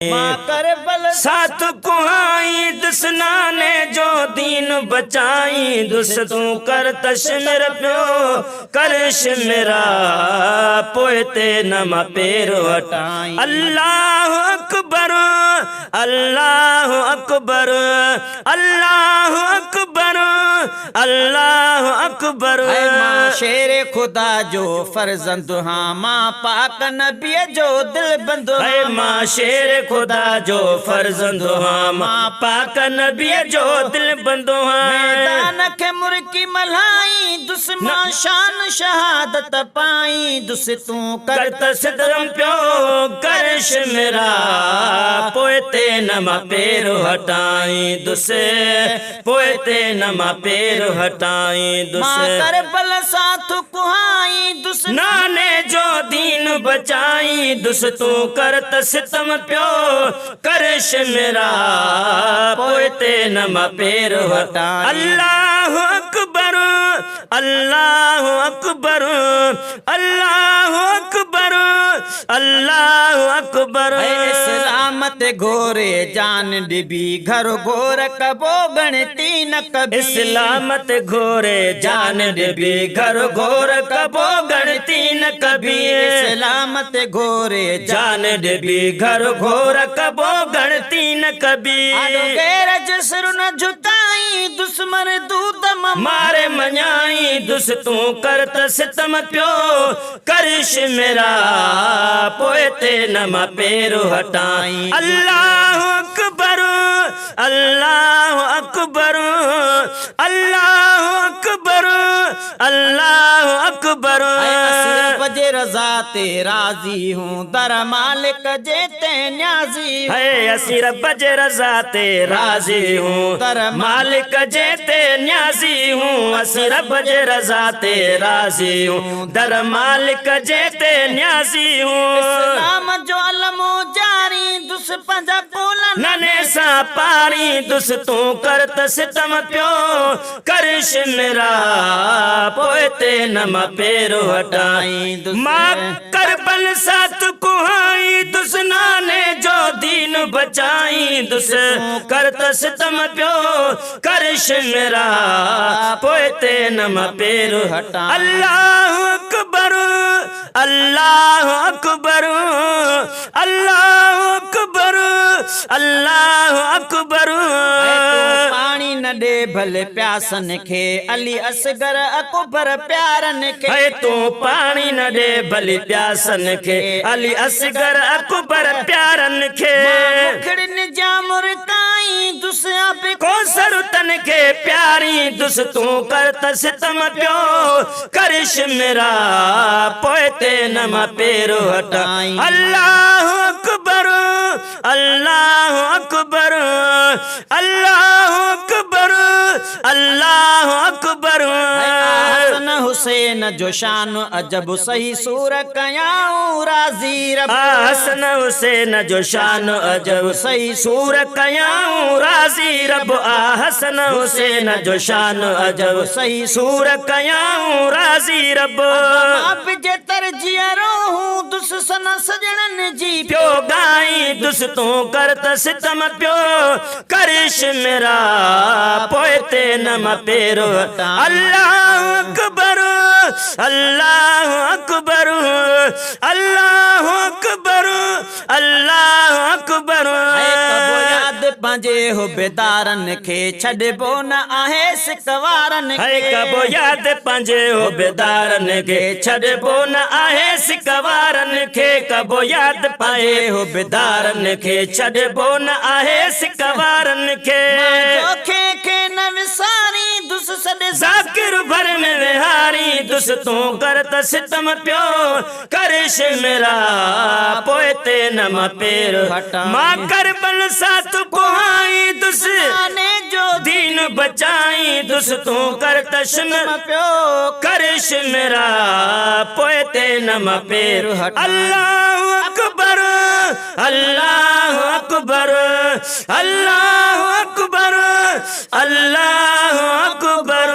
माँ करबल साथ कुहाई दुसना ने जो दीन बचाई दुस तू कर तश मेरा प्यो करश मेरा पोते नमा पेरो हटाई। अल्लाह अकबर अल्लाह अकबर अल्लाह अकबर अल्लाह अकबर। माँ शेर खुदा जो फर्जंद हाँ माँ पाक नबी जो दिल बंद है माँ शेर खुदा जो फर्जंद हाँ माँ पाक नबी जो दिल बंदो मैदान के मुर्की मलाई दुश्मन शान शहादत पाई दुस तू करत सिदरम प्यो करश मेरा पोते नमा पेरो हटाई दुसे पोते नमा पेरो हटाई दुसे करबल साथ कुहाई दुस नाने जो दीन बचाई दुस तू करत सितम प्यो करश मेरा पोते नमा पेरो हटाई। अल्लाह अकबर अल्लाह अकबर अल्लाह अकबर अल्लाह अकबर। सलामत घोरे जान डिबी घर घोर कबो गणती न कभी इस्लामत घोरे जान डिबी घर घोर कबो गणती न कभी सलामत घोरे जान डिबी घर घोर कबो गणती न कभी। गैर जसर न झुकाई दुश्मन दूत मारे मनाई दुस तू करत सितम प्यो करश मेरा पोते नमा पेरो हटाई। अल्लाह अकबर अल्लाह अकबर अल्लाह अकबर अल्लाह अकबर। बजे रजा ते राजी हूँ दर मालिक जेते न्याजी है असी रब जे रजा ते राजी हूँ दर मालिक जेते न्याजी हूँ असी रब जे रजा ते राजी हूँ दर मालिक जेते न्याजी हूँ। इस्लाम जो अलमो जारी दुस पंजा कोला नने सा पारी दुस तू करत सितम प्यो करश मेरा पोते नमा पेरो हटाई। माँ करबल साथ कुहाई दुस नाने जो दीन बचाई दुस करत सितम प्यो करश मेरा पोते नमा पेरो हटा। अल्लाह अकबर अल्लाह अकबर अल्लाह अकबर अल्लाह अकबर। पानी न दे भले प्यासन खे अली असगर अकबर प्यारन खे है तू पानी न दे भली प्यासन खे अली असगर अकबर प्यारन खे मुखड़न जामुर काई दुस अब को सरुतन के प्यारी दुस तू करत सितम प्यो करश मेरा पोते नमा पेरो हटाई। अल्लाह अकबर अल्लाह अकबर अल्लाह अकबर अल्लाह अकबर। हसन हुसैन जो शान अजब सही सूर कयाऊं राजी रब हसन हुसैन जो शान अजब सही सूर कयाऊं राजी रब हसन हुसैन जो शान अजब सही सूर कयाऊं राजी रब। अब जे तरजियरो हूँ दुस सना सजणन जी प्यो गाई दुस तू करत सितम प्यो करश मेरा पोते नमा पेरो। अल्लाह अकबर अल्लाह अकबर अल्लाह अकबर अल्लाह अकबर। याद पंजे हो बेदारन खे छॾबो न आहे सिकवारन है कबो याद पंजे हो बेदारन खे छॾबो न आहे सिकवारन खे कबो याद पाए हो बेदारन खे छॾबो न आहे सिकवारन खे खे न विसारी दुस सॾे ज़ाकिर भर में विहारी दुस तू करत सितम प्यो करश मेरा पोते नमा पेरो हटा। माँ करबल साथ कुहाई दुस ने जो दीन बचाई दुस तू करत प्यो करश मेरा पोते नमा पेरो हटा। अल्लाह अकबर अल्लाह अकबर अल्लाह अकबर अल्लाह अकबर।